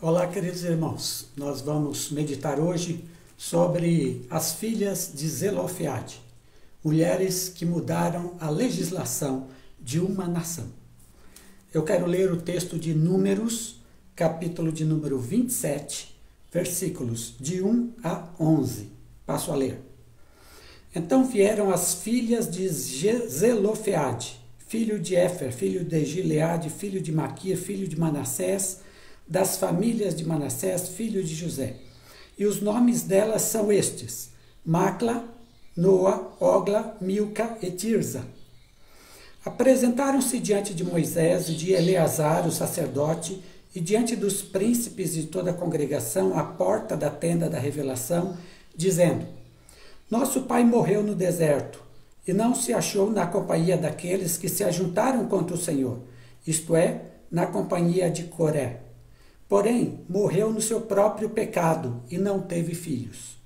Olá, queridos irmãos. Nós vamos meditar hoje sobre as filhas de Zelofeade, mulheres que mudaram a legislação de uma nação. Eu quero ler o texto de Números, capítulo de número 27, versículos de 1 a 11. Passo a ler. Então vieram as filhas de Zelofeade, filho de Éfer, filho de Gileade, filho de Maquir, filho de Manassés, das famílias de Manassés, filho de José. E os nomes delas são estes: Macla, Noa, Ogla, Milca e Tirza. Apresentaram-se diante de Moisés e de Eleazar, o sacerdote, e diante dos príncipes de toda a congregação, à porta da tenda da revelação, dizendo: Nosso pai morreu no deserto, e não se achou na companhia daqueles que se ajuntaram contra o Senhor, isto é, na companhia de Coré. Porém, morreu no seu próprio pecado e não teve filhos.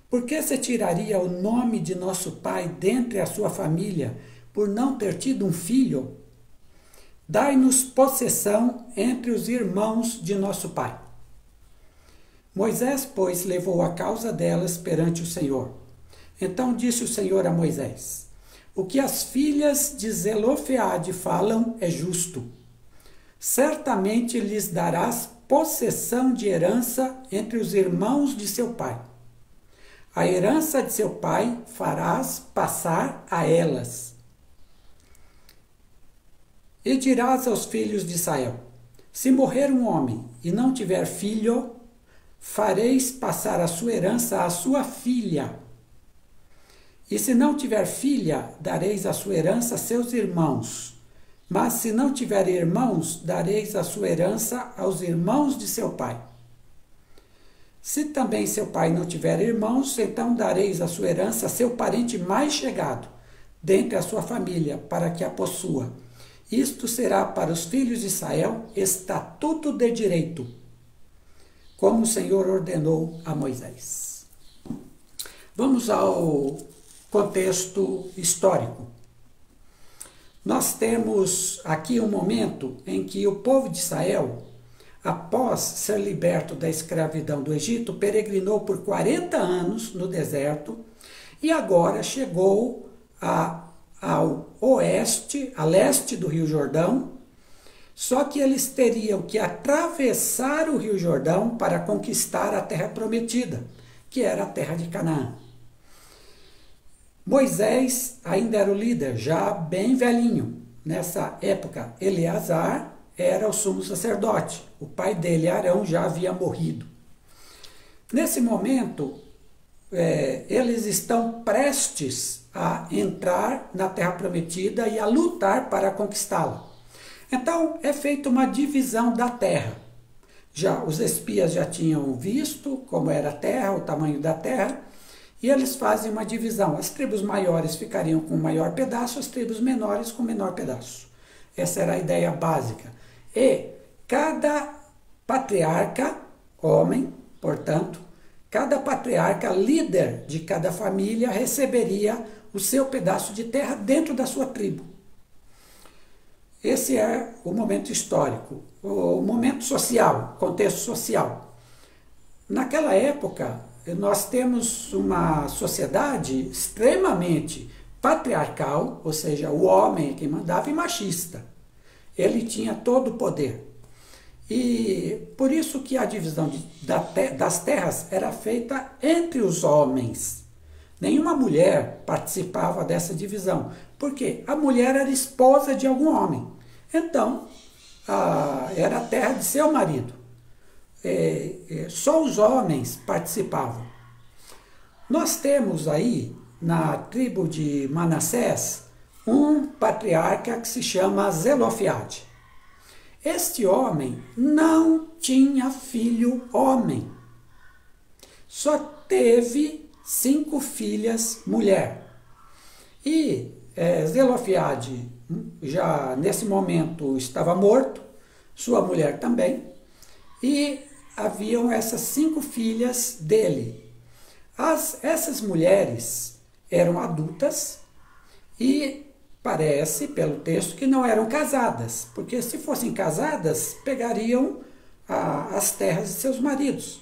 Por que se tiraria o nome de nosso pai dentre a sua família por não ter tido um filho? Dai-nos possessão entre os irmãos de nosso pai. Moisés, pois, levou a causa delas perante o Senhor. Então disse o Senhor a Moisés: O que as filhas de Zelofeade falam é justo. Certamente lhes darás possessão de herança entre os irmãos de seu pai. A herança de seu pai farás passar a elas. E dirás aos filhos de Israel: Se morrer um homem e não tiver filho, fareis passar a sua herança à sua filha. E se não tiver filha, dareis a sua herança a seus irmãos. Mas se não tiver irmãos, dareis a sua herança aos irmãos de seu pai. Se também seu pai não tiver irmãos, então dareis a sua herança a seu parente mais chegado, dentre a sua família, para que a possua. Isto será para os filhos de Israel estatuto de direito, como o Senhor ordenou a Moisés. Vamos ao contexto histórico. Nós temos aqui um momento em que o povo de Israel, após ser liberto da escravidão do Egito, peregrinou por 40 anos no deserto e agora chegou ao oeste, a leste do Rio Jordão, só que eles teriam que atravessar o Rio Jordão para conquistar a terra prometida, que era a terra de Canaã. Moisés ainda era o líder, já bem velhinho. Nessa época, Eleazar era o sumo sacerdote. O pai dele, Arão, já havia morrido. Nesse momento, eles estão prestes a entrar na terra prometida e a lutar para conquistá-la. Então, é feita uma divisão da terra. Os espias já tinham visto como era a terra, o tamanho da terra, e eles fazem uma divisão. As tribos maiores ficariam com o maior pedaço, as tribos menores com o menor pedaço. Essa era a ideia básica. E cada patriarca, homem, portanto, cada patriarca, líder de cada família, receberia o seu pedaço de terra dentro da sua tribo. Esse é o momento histórico, o momento social, contexto social. Naquela época, nós temos uma sociedade extremamente patriarcal, ou seja, o homem é quem mandava, e machista. Ele tinha todo o poder. E por isso que a divisão das terras era feita entre os homens. Nenhuma mulher participava dessa divisão, porque a mulher era esposa de algum homem. Então, era a terra de seu marido. Só os homens participavam. Nós temos aí, na tribo de Manassés, um patriarca que se chama Zelofeade. Este homem não tinha filho homem. Só teve 5 filhas mulher. E Zelofeade, já nesse momento, estava morto, sua mulher também, e haviam essas 5 filhas dele. Essas mulheres eram adultas e parece, pelo texto, que não eram casadas, porque se fossem casadas, pegariam as terras de seus maridos.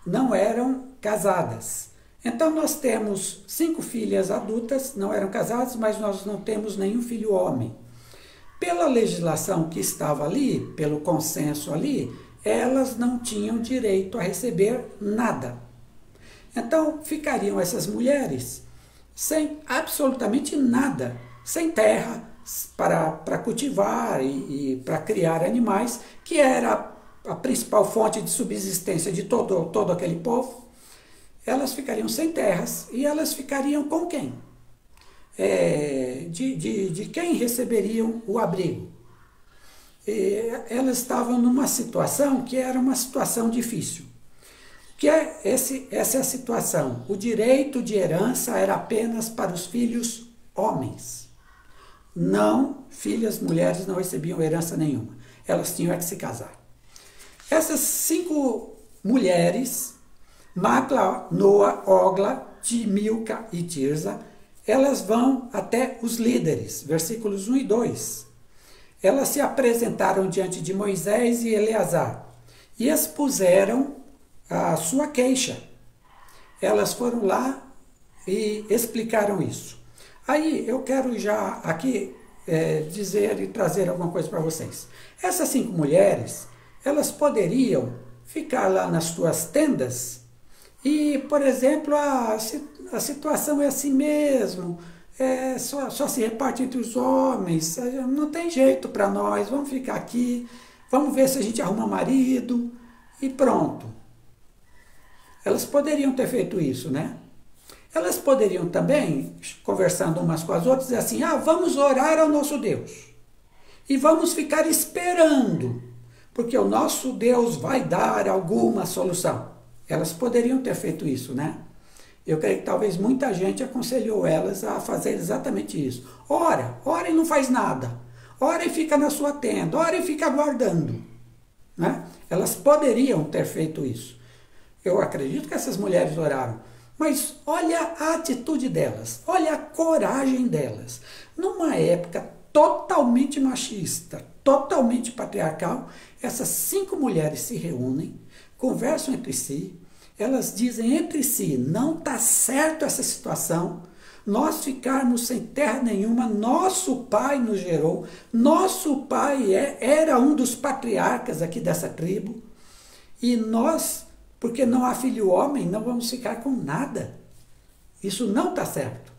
Não eram casadas. Então nós temos 5 filhas adultas, não eram casadas, mas nós não temos nenhum filho homem. Pela legislação que estava ali, pelo consenso ali, elas não tinham direito a receber nada. Então ficariam essas mulheres sem absolutamente nada, sem terra para cultivar e para criar animais, que era a principal fonte de subsistência de todo aquele povo. Elas ficariam sem terras e elas ficariam com quem? De quem receberiam o abrigo. Elas estavam numa situação que era uma situação difícil. Essa é a situação. O direito de herança era apenas para os filhos homens. Não, filhas mulheres não recebiam herança nenhuma. Elas tinham que se casar. Essas 5 mulheres, Macla, Noa, Ogla, Milca e Tirza, elas vão até os líderes, versículos 1 e 2. Elas se apresentaram diante de Moisés e Eleazar e expuseram a sua queixa. Elas foram lá e explicaram isso. Aí eu quero já aqui dizer e trazer alguma coisa para vocês. Essas 5 mulheres, elas poderiam ficar lá nas suas tendas e, por exemplo, a situação é assim mesmo, só se reparte entre os homens, não tem jeito para nós, vamos ficar aqui, vamos ver se a gente arruma marido e pronto. Elas poderiam ter feito isso, né? Elas poderiam também, conversando umas com as outras, dizer assim, vamos orar ao nosso Deus e vamos ficar esperando, porque o nosso Deus vai dar alguma solução. Elas poderiam ter feito isso, né? Eu creio que talvez muita gente aconselhou elas a fazer exatamente isso. Ora e não faz nada. Ora e fica na sua tenda, ora e fica aguardando. Né? Elas poderiam ter feito isso. Eu acredito que essas mulheres oraram. Mas olha a atitude delas, olha a coragem delas. Numa época totalmente machista, totalmente patriarcal, essas 5 mulheres se reúnem, conversam entre si, elas dizem entre si, não está certo essa situação, nós ficarmos sem terra nenhuma, nosso pai nos gerou, nosso pai era um dos patriarcas aqui dessa tribo, e nós, porque não há filho homem, não vamos ficar com nada. Isso não está certo.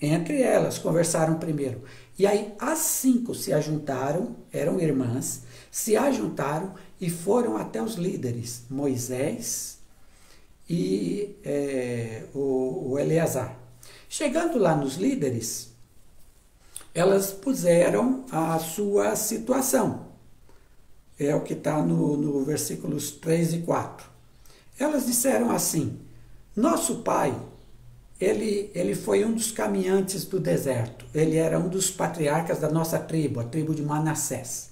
Entre elas, conversaram primeiro. E aí as 5 se ajuntaram, eram irmãs, se ajuntaram e foram até os líderes, Moisés e o Eleazar. Chegando lá nos líderes, elas puseram a sua situação. É o que está no versículos 3 e 4. Elas disseram assim, nosso pai, ele foi um dos caminhantes do deserto, ele era um dos patriarcas da nossa tribo, a tribo de Manassés.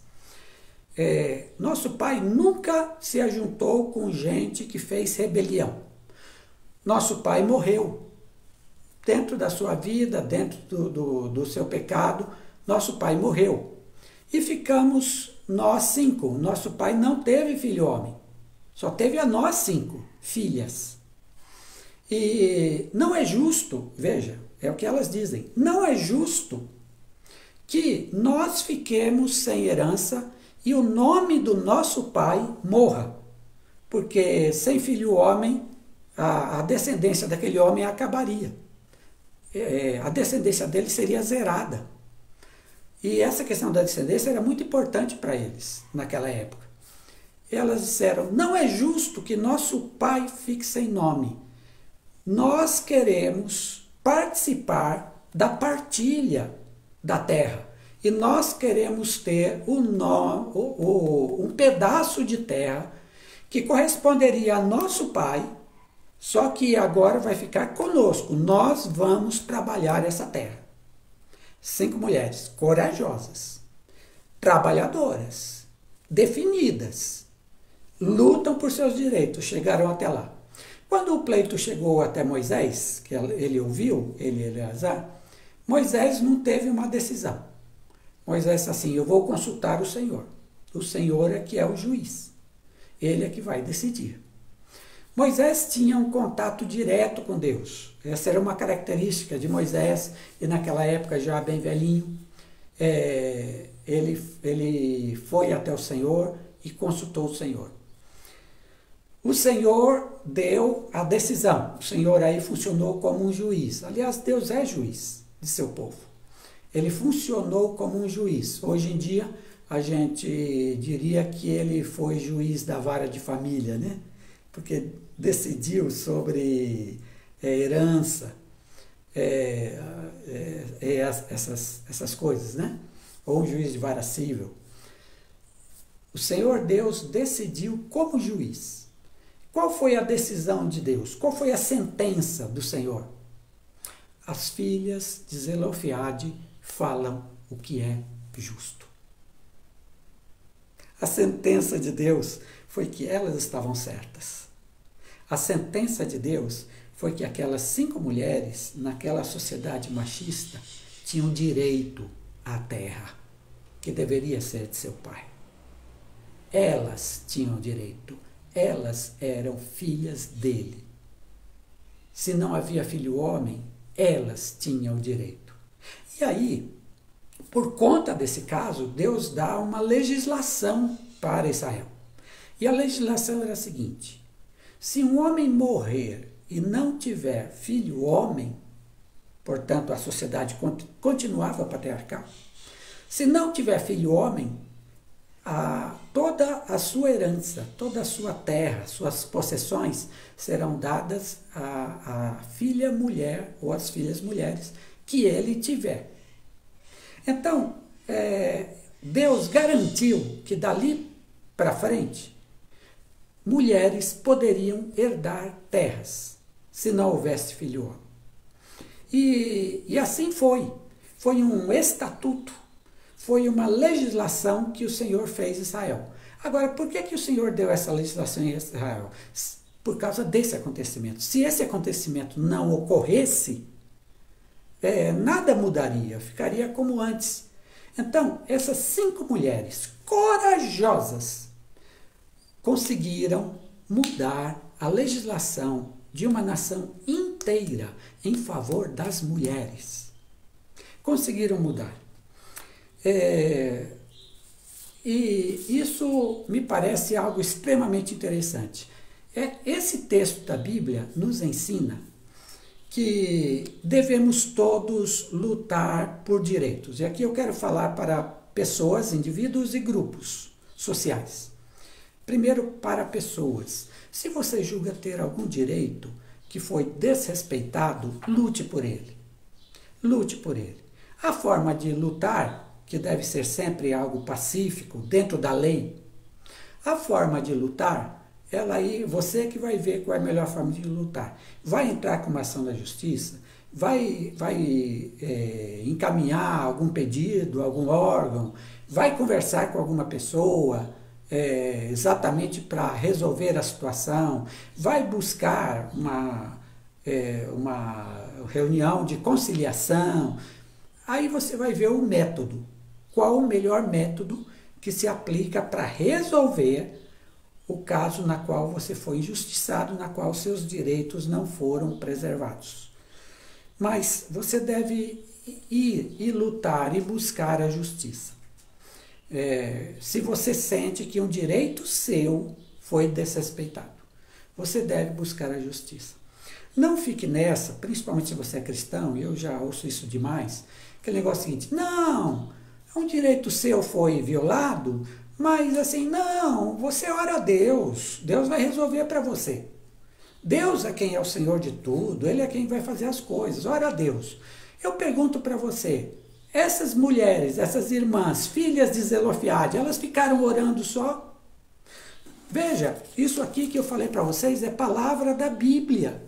Nosso pai nunca se ajuntou com gente que fez rebelião. Nosso pai morreu. Dentro da sua vida, dentro do seu pecado, nosso pai morreu. E ficamos nós 5. Nosso pai não teve filho homem. Só teve a nós 5 filhas. E não é justo, veja, é o que elas dizem, não é justo que nós fiquemos sem herança e o nome do nosso pai morra. Porque sem filho homem, a descendência daquele homem acabaria. A descendência dele seria zerada. E essa questão da descendência era muito importante para eles naquela época. Elas disseram, não é justo que nosso pai fique sem nome. Nós queremos participar da partilha da terra. E nós queremos ter um pedaço de terra que corresponderia a nosso pai, só que agora vai ficar conosco. Nós vamos trabalhar essa terra. 5 mulheres corajosas, trabalhadoras, definidas, lutam por seus direitos, chegaram até lá. Quando o pleito chegou até Moisés, que ele ouviu, ele e Eleazar, Moisés não teve uma decisão. Moisés disse assim, eu vou consultar o Senhor. O Senhor é que é o juiz. Ele é que vai decidir. Moisés tinha um contato direto com Deus. Essa era uma característica de Moisés, e naquela época já bem velhinho. Ele foi até o Senhor e consultou o Senhor. O Senhor deu a decisão. O Senhor aí funcionou como um juiz. Aliás, Deus é juiz de seu povo. Ele funcionou como um juiz. Hoje em dia, a gente diria que ele foi juiz da vara de família, né? Porque decidiu sobre herança, essas coisas, né? Ou um juiz de vara civil. O Senhor Deus decidiu como juiz. Qual foi a decisão de Deus? Qual foi a sentença do Senhor? As filhas de Zelofeade falam o que é justo. A sentença de Deus foi que elas estavam certas. A sentença de Deus foi que aquelas 5 mulheres, naquela sociedade machista, tinham direito à terra, que deveria ser de seu pai. Elas tinham direito. Elas eram filhas dele. Se não havia filho homem, elas tinham o direito. E aí, por conta desse caso, Deus dá uma legislação para Israel. E a legislação era a seguinte: se um homem morrer e não tiver filho homem, portanto a sociedade continuava patriarcal, se não tiver filho homem, toda a sua herança, toda a sua terra, suas possessões serão dadas à filha mulher ou às filhas mulheres que ele tiver. Então, Deus garantiu que dali para frente, mulheres poderiam herdar terras, se não houvesse filho homem. E assim foi. Foi um estatuto, foi uma legislação que o Senhor fez em Israel. Agora, por que o Senhor deu essa legislação em Israel? Por causa desse acontecimento. Se esse acontecimento não ocorresse, nada mudaria, ficaria como antes. Então, essas 5 mulheres corajosas conseguiram mudar a legislação de uma nação inteira em favor das mulheres. Conseguiram mudar. E isso me parece algo extremamente interessante. Esse texto da Bíblia nos ensina que devemos todos lutar por direitos. E aqui eu quero falar para pessoas, indivíduos e grupos sociais. Primeiro, para pessoas. Se você julga ter algum direito que foi desrespeitado, lute por ele. Lute por ele. A forma de lutar, que deve ser sempre algo pacífico, dentro da lei, a forma de lutar, ela aí, você que vai ver qual é a melhor forma de lutar. Vai entrar com uma ação da justiça, vai encaminhar algum pedido, algum órgão, vai conversar com alguma pessoa, exatamente para resolver a situação, vai buscar uma reunião de conciliação. Aí você vai ver o método. Qual o melhor método que se aplica para resolver o caso na qual você foi injustiçado, na qual seus direitos não foram preservados. Mas você deve ir e lutar e buscar a justiça. Se você sente que um direito seu foi desrespeitado, você deve buscar a justiça. Não fique nessa, principalmente se você é cristão, e eu já ouço isso demais, aquele negócio seguinte: não, um direito seu foi violado, mas assim, não, você ora a Deus, Deus vai resolver para você. Deus é quem é o Senhor de tudo, Ele é quem vai fazer as coisas, ora a Deus. Eu pergunto para você, essas mulheres, essas irmãs, filhas de Zelofeade, elas ficaram orando só? Veja, isso aqui que eu falei para vocês é palavra da Bíblia,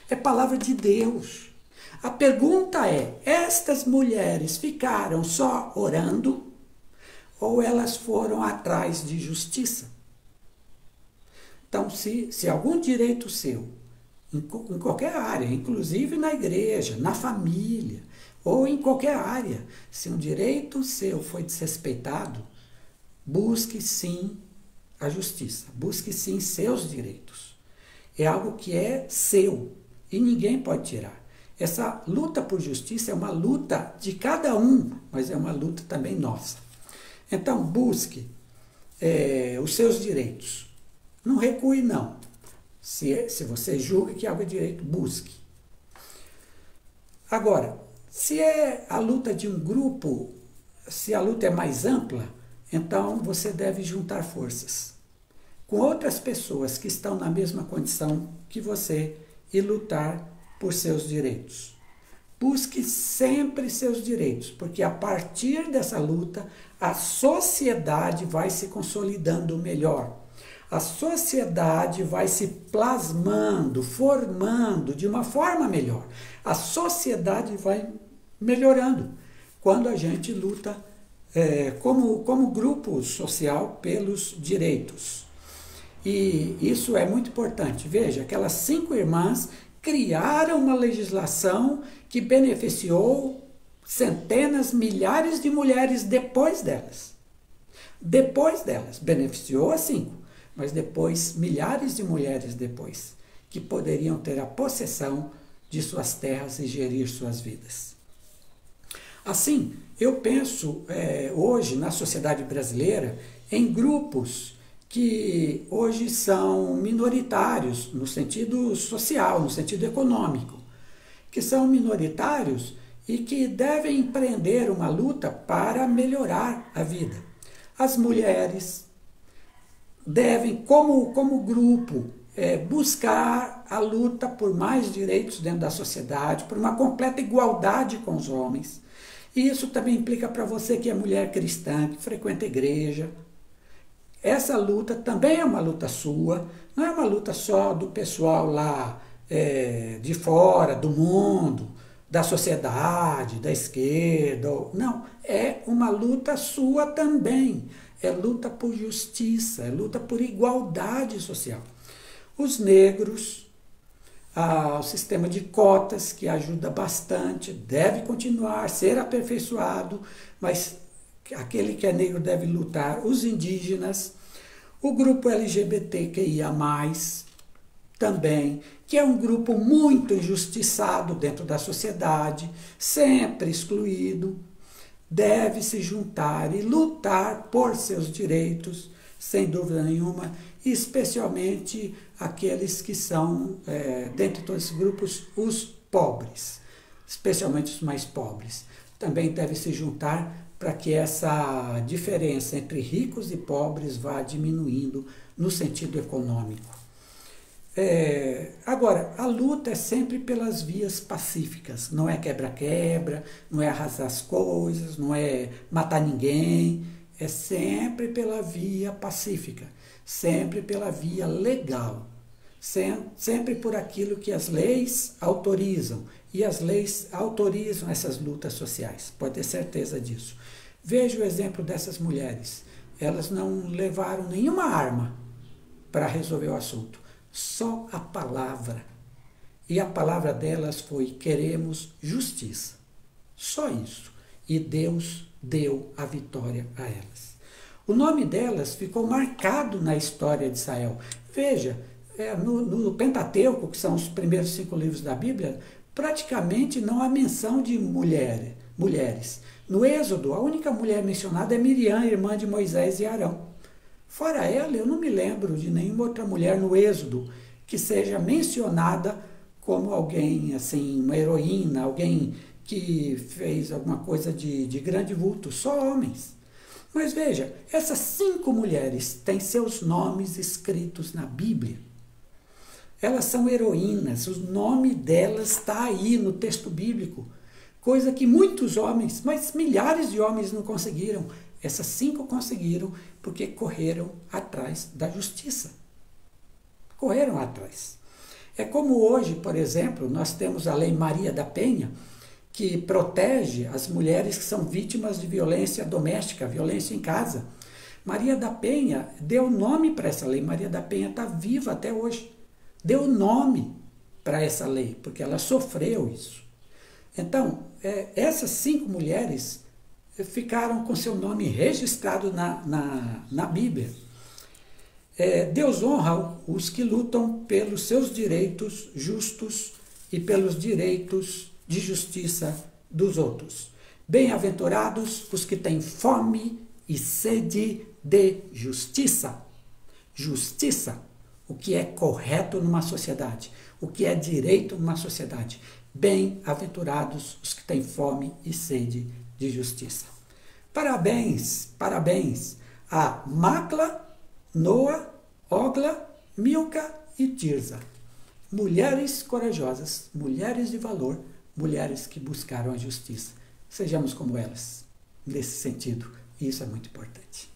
é palavra de Deus. A pergunta é, estas mulheres ficaram só orando ou elas foram atrás de justiça? Então, se algum direito seu, em qualquer área, inclusive na igreja, na família, ou em qualquer área, se um direito seu foi desrespeitado, busque sim a justiça, busque sim seus direitos. É algo que é seu e ninguém pode tirar. Essa luta por justiça é uma luta de cada um, mas é uma luta também nossa. Então, busque os seus direitos. Não recue, não. Se você julga que algo é direito, busque. Agora, se é a luta de um grupo, se a luta é mais ampla, então você deve juntar forças com outras pessoas que estão na mesma condição que você e lutar por seus direitos. Busque sempre seus direitos, porque a partir dessa luta, a sociedade vai se consolidando melhor. A sociedade vai se plasmando, formando de uma forma melhor. A sociedade vai melhorando quando a gente luta como grupo social pelos direitos. E isso é muito importante. Veja, aquelas 5 irmãs criaram uma legislação que beneficiou centenas, milhares de mulheres depois delas. Depois delas, beneficiou as 5, mas depois, milhares de mulheres depois, que poderiam ter a possessão de suas terras e gerir suas vidas. Assim, eu penso hoje na sociedade brasileira em grupos que hoje são minoritários no sentido social, no sentido econômico, que são minoritários e que devem empreender uma luta para melhorar a vida. As mulheres devem, como grupo, buscar a luta por mais direitos dentro da sociedade, por uma completa igualdade com os homens. E isso também implica para você que é mulher cristã, que frequenta a igreja. Essa luta também é uma luta sua, não é uma luta só do pessoal lá de fora, do mundo, da sociedade, da esquerda. Não, é uma luta sua também. É luta por justiça, é luta por igualdade social. Os negros, o sistema de cotas, que ajuda bastante, deve continuar, ser aperfeiçoado, mas aquele que é negro deve lutar. Os indígenas, o grupo LGBTQIA+, também, que é um grupo muito injustiçado dentro da sociedade, sempre excluído, deve se juntar e lutar por seus direitos, sem dúvida nenhuma, especialmente aqueles que são, dentre todos esses grupos, os pobres, especialmente os mais pobres. Também deve se juntar para que essa diferença entre ricos e pobres vá diminuindo no sentido econômico. Agora, a luta é sempre pelas vias pacíficas, não é quebra-quebra, não é arrasar as coisas, não é matar ninguém, é sempre pela via pacífica, sempre pela via legal, sempre por aquilo que as leis autorizam, e as leis autorizam essas lutas sociais, pode ter certeza disso. Veja o exemplo dessas mulheres, elas não levaram nenhuma arma para resolver o assunto, só a palavra. E a palavra delas foi: queremos justiça. Só isso. E Deus deu a vitória a elas. O nome delas ficou marcado na história de Israel. Veja, no Pentateuco, que são os primeiros 5 livros da Bíblia, praticamente não há menção de mulheres. No Êxodo, a única mulher mencionada é Miriam, irmã de Moisés e Arão. Fora ela, eu não me lembro de nenhuma outra mulher no Êxodo que seja mencionada como alguém, assim, uma heroína, alguém que fez alguma coisa de grande vulto, só homens. Mas veja, essas 5 mulheres têm seus nomes escritos na Bíblia. Elas são heroínas, o nome delas está aí no texto bíblico, coisa que muitos homens, mas milhares de homens não conseguiram. Essas 5 conseguiram porque correram atrás da justiça. Correram atrás. É como hoje, por exemplo, nós temos a Lei Maria da Penha, que protege as mulheres que são vítimas de violência doméstica, violência em casa. Maria da Penha deu nome para essa lei. Maria da Penha está viva até hoje. Deu nome para essa lei, porque ela sofreu isso. Então, essas 5 mulheres ficaram com seu nome registrado na Bíblia. Deus honra os que lutam pelos seus direitos justos e pelos direitos de justiça dos outros. Bem-aventurados os que têm fome e sede de justiça. Justiça, o que é correto numa sociedade, o que é direito numa sociedade. Bem-aventurados os que têm fome e sede de justiça. Parabéns, parabéns a Macla, Noa, Ogla, Milca e Tirza. Mulheres corajosas, mulheres de valor, mulheres que buscaram a justiça. Sejamos como elas, nesse sentido, e isso é muito importante.